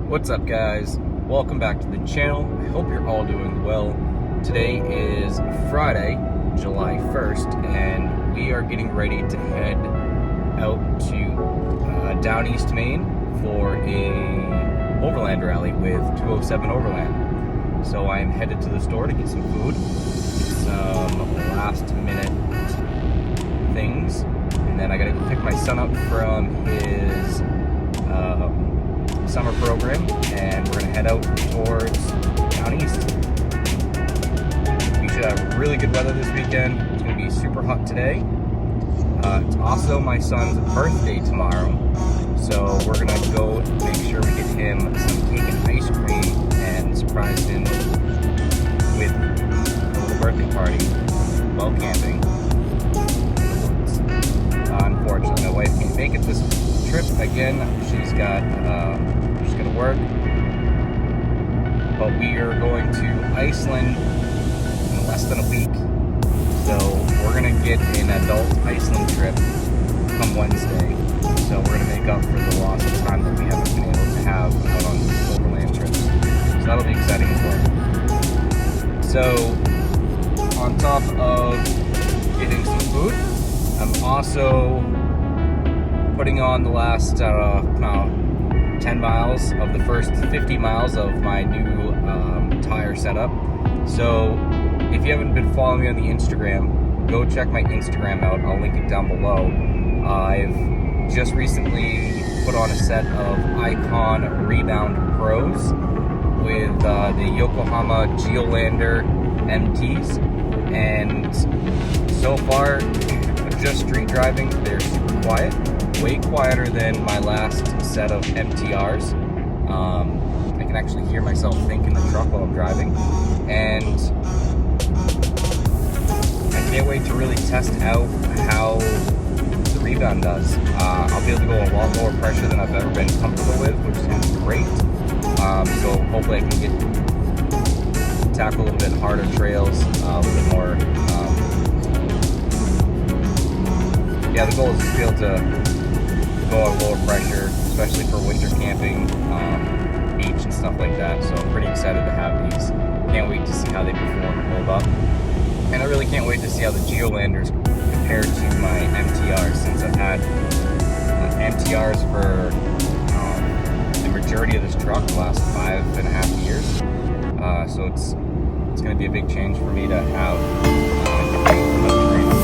What's up, guys? Welcome back to the channel. I hope you're all doing well. Today is Friday, July 1st, and we are getting ready to head out to Downeast, Maine for a Overland rally with 207 Overland. So I'm headed to the store to get some food, some last minute things, and then I gotta go pick my son up from his summer program, and we're gonna head out towards Downeast. We should have really good weather this weekend. It's gonna be super hot today. It's also my son's birthday tomorrow, so we're gonna go make sure we get him some cake and ice cream and surprise him with a little birthday party while camping. Unfortunately, my wife can't make it this trip again. She's got to work, but we are going to Iceland in less than a week, so we're gonna get an adult Iceland trip come Wednesday. So we're gonna make up for the loss of time that we haven't been able to have out on these Overland trips. So that'll be exciting as well. So on top of getting some food, I'm also putting on the last 10 miles of the first 50 miles of my new tire setup. So if you haven't been following me on the Instagram, go check my Instagram out. I'll link it down below. I've just recently put on a set of Icon Rebound Pros with the Yokohama Geolander MTs, and so far, just street driving, they're super quiet. Way quieter than my last set of MTRs. I can actually hear myself think in the truck while I'm driving, and I can't wait to really test out how the rebound does. I'll be able to go a lot lower pressure than I've ever been comfortable with, which is going to be great. So hopefully I can tackle a little bit harder trails, a little bit more. The goal is to be able to go at lower pressure, especially for winter camping, beach and stuff like that. So I'm pretty excited to have these. Can't wait to see how they perform and hold up. And I really can't wait to see how the Geolanders compare to my MTRs, since I've had MTRs for the majority of this truck the last 5.5 years. So it's going to be a big change for me to have another trainer.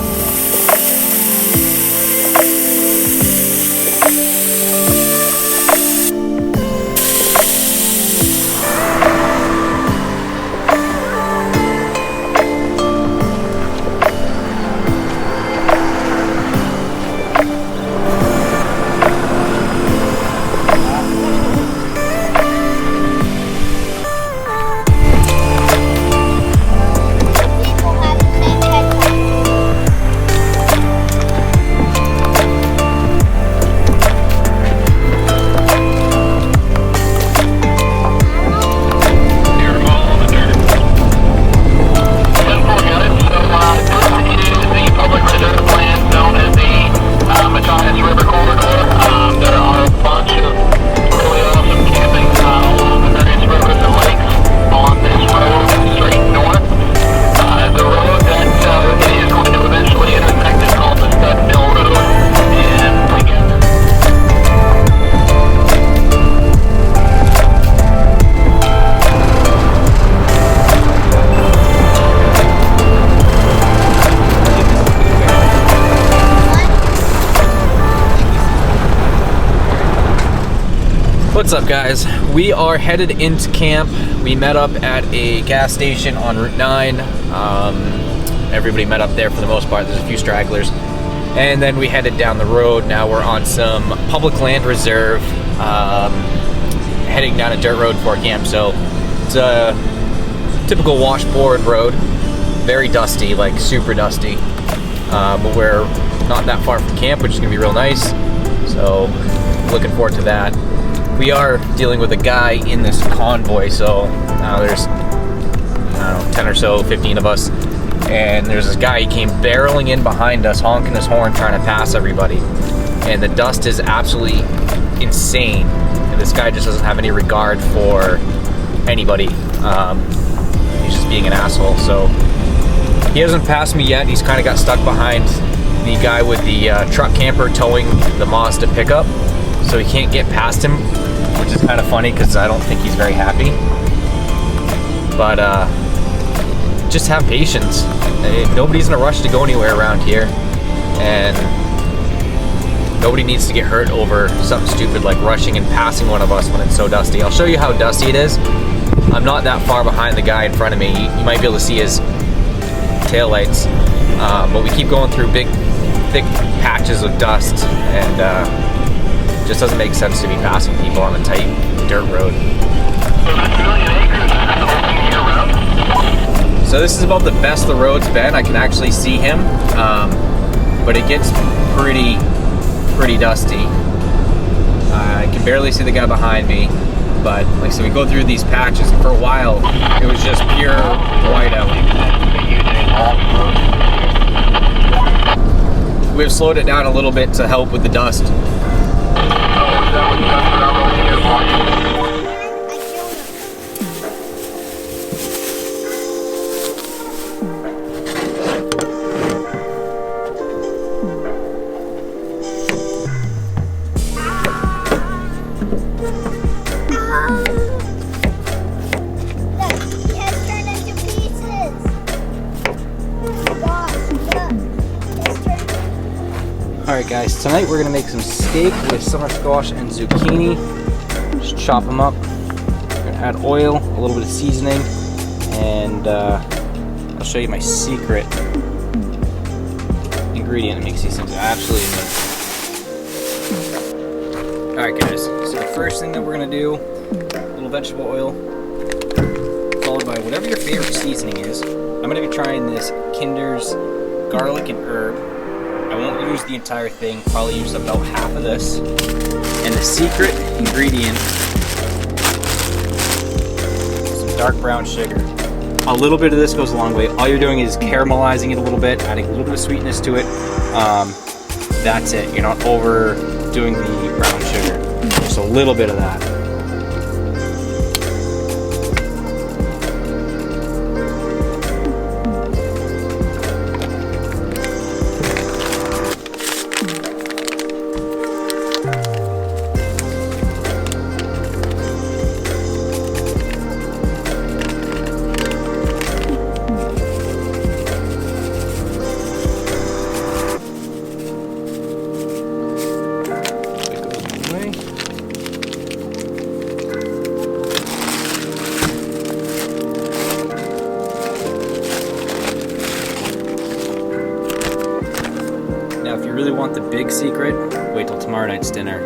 What's up, guys? We are headed into camp. We met up at a gas station on Route 9. Everybody met up there for the most part. There's a few stragglers. And then we headed down the road. Now we're on some public land reserve, heading down a dirt road for camp. So it's a typical washboard road. Very dusty, like super dusty. But we're not that far from camp, which is gonna be real nice. So looking forward to that. We are dealing with a guy in this convoy, so there's, I don't know, 10 or so, 15 of us, and there's this guy, he came barreling in behind us, honking his horn, trying to pass everybody, and the dust is absolutely insane, and this guy just doesn't have any regard for anybody. He's just being an asshole. So he hasn't passed me yet. He's kind of got stuck behind the guy with the truck camper towing the Mazda pickup, so he can't get past him, which is kind of funny because I don't think he's very happy. But just have patience. Nobody's in a rush to go anywhere around here, and nobody needs to get hurt over something stupid like rushing and passing one of us when it's so dusty. I'll show you how dusty it is. I'm not that far behind the guy in front of me. You might be able to see his taillights, but we keep going through big, thick patches of dust, and it just doesn't make sense to be passing people on a tight dirt road. So this is about the best the road's been. I can actually see him, but it gets pretty dusty. I can barely see the guy behind me, but like I said, we go through these patches, and for a while it was just pure whiteout. We've slowed it down a little bit to help with the dust. Alright guys, tonight we're going to make some steak with summer squash and zucchini. Just chop them up. We're going to add oil, a little bit of seasoning, and I'll show you my secret ingredient that makes these things absolutely amazing. Alright guys, so the first thing that we're going to do, a little vegetable oil, followed by whatever your favorite seasoning is. I'm going to be trying this Kinder's garlic and herb. I won't use the entire thing, probably use about half of this. And the secret ingredient, some dark brown sugar. A little bit of this goes a long way. All you're doing is caramelizing it a little bit, adding a little bit of sweetness to it. That's it. You're not overdoing the brown sugar. Just a little bit of that. Really want the big secret, wait till tomorrow night's dinner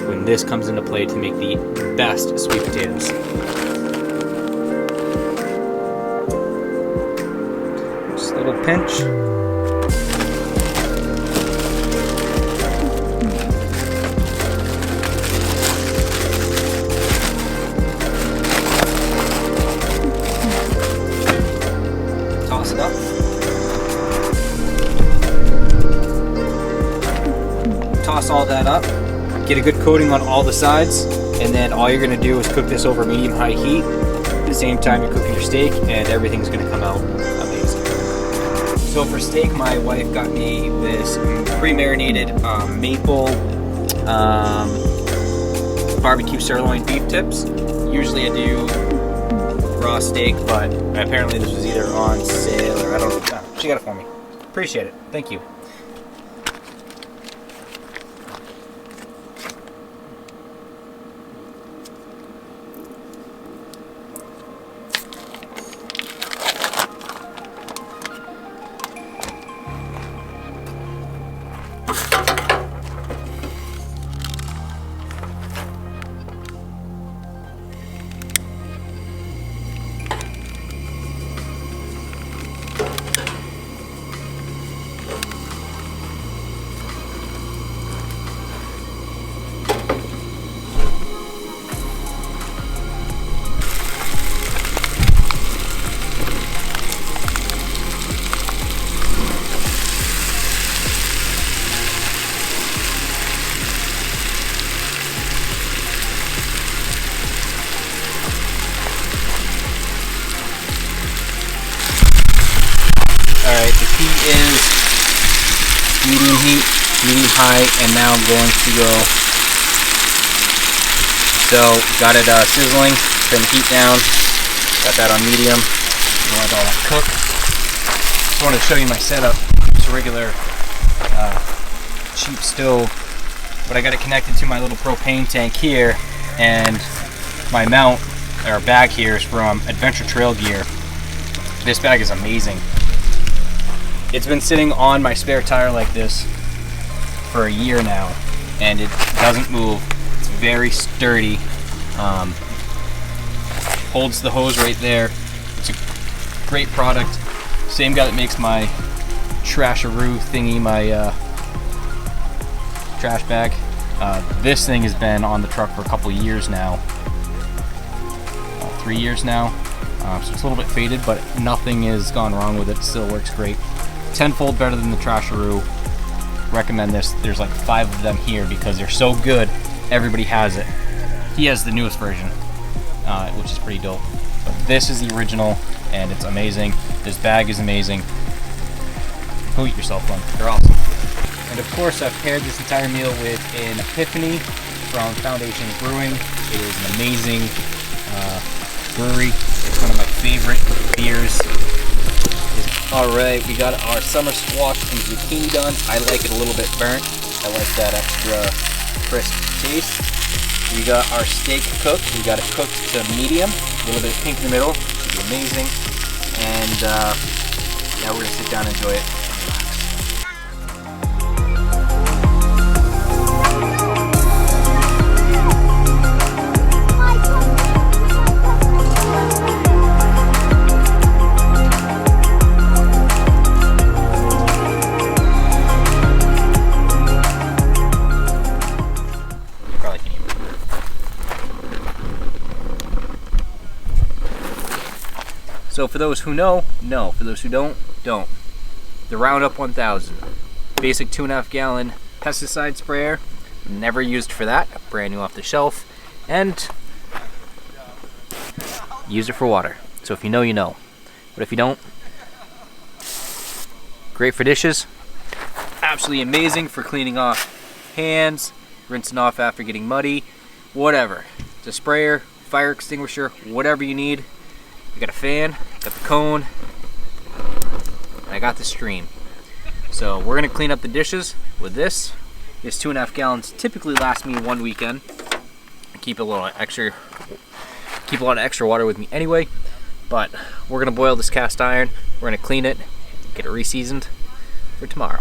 when this comes into play to make the best sweet potatoes. Just a little pinch. Toss it up. Toss all that up, get a good coating on all the sides, and then all you're going to do is cook this over medium-high heat. At the same time you're cooking your steak, and everything's going to come out amazing. So for steak, my wife got me this pre-marinated maple barbecue sirloin beef tips. Usually I do raw steak, but apparently this was either on sale or I don't know. She got it for me. Appreciate it. Thank you. heat is medium heat, medium high, and now I'm going to go. So got it sizzling, turn the heat down, got that on medium. Let all that cook. Just wanted to show you my setup. It's a regular cheap stove, but I got it connected to my little propane tank here, and my mount or bag here is from Adventure Trail Gear. This bag is amazing. It's been sitting on my spare tire like this for a year now, and it doesn't move. It's very sturdy. Holds the hose right there. It's a great product. Same guy that makes my trasharoo thingy, my trash bag. This thing has been on the truck for a couple of years now. 3 years now. So it's a little bit faded, but nothing has gone wrong with it. It still works great. Tenfold better than the trasharoo. Recommend this. There's like 5 of them here because they're so good. Everybody has it. He has the newest version, which is pretty dope. But this is the original, and it's amazing. This bag is amazing. Go eat yourself one. They're awesome. And of course, I've paired this entire meal with an Epiphany from Foundation Brewing. It is an amazing brewery. It's one of my favorite beers. Alright, we got our summer squash and zucchini done. I like it a little bit burnt. I like that extra crisp taste. We got our steak cooked. We got it cooked to medium. A little bit of pink in the middle. Should be amazing. And now we're going to sit down and enjoy it. So for those who know, know. For those who don't, don't. The Roundup 1000. Basic 2.5 gallon pesticide sprayer. Never used for that. Brand new off the shelf. And use it for water. So if you know, you know. But if you don't, great for dishes. Absolutely amazing for cleaning off hands, rinsing off after getting muddy, whatever. It's a sprayer, fire extinguisher, whatever you need. I got a fan, got the cone, and I got the stream. So we're gonna clean up the dishes with this. This 2.5 gallons typically lasts me 1 weekend. I keep a lot of extra water with me anyway. But we're gonna boil this cast iron. We're gonna clean it, get it re-seasoned for tomorrow.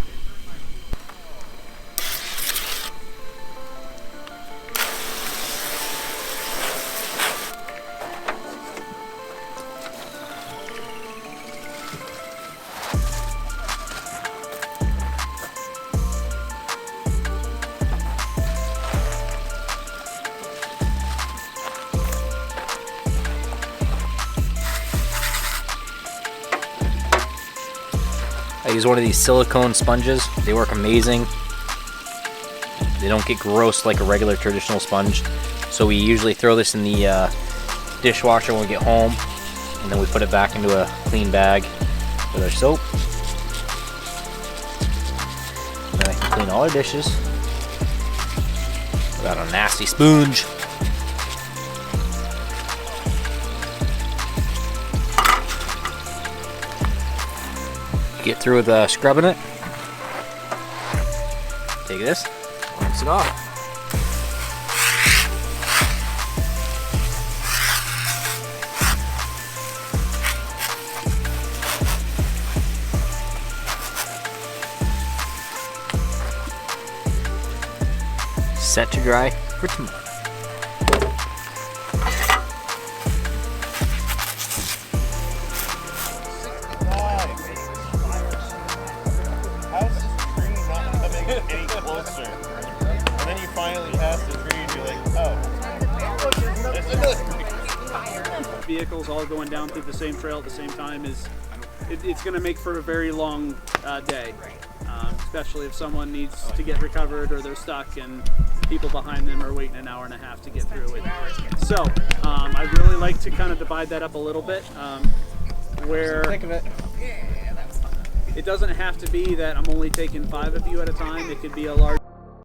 I use one of these silicone sponges. They work amazing. They don't get gross like a regular traditional sponge. So we usually throw this in the dishwasher when we get home, and then we put it back into a clean bag with our soap. And then I can clean all our dishes without a nasty sponge. Get through with scrubbing it. Take this, rinse it off. Set to dry for tomorrow. Any closer, and then you finally pass the tree and you're like, oh, there's another tree. Vehicles all going down through the same trail at the same time it's going to make for a very long day, especially if someone needs to get recovered or they're stuck and people behind them are waiting an hour and a half to get through it. So I really like to kind of divide that up a little bit, where it doesn't have to be that I'm only taking 5 of you at a time. It could be a large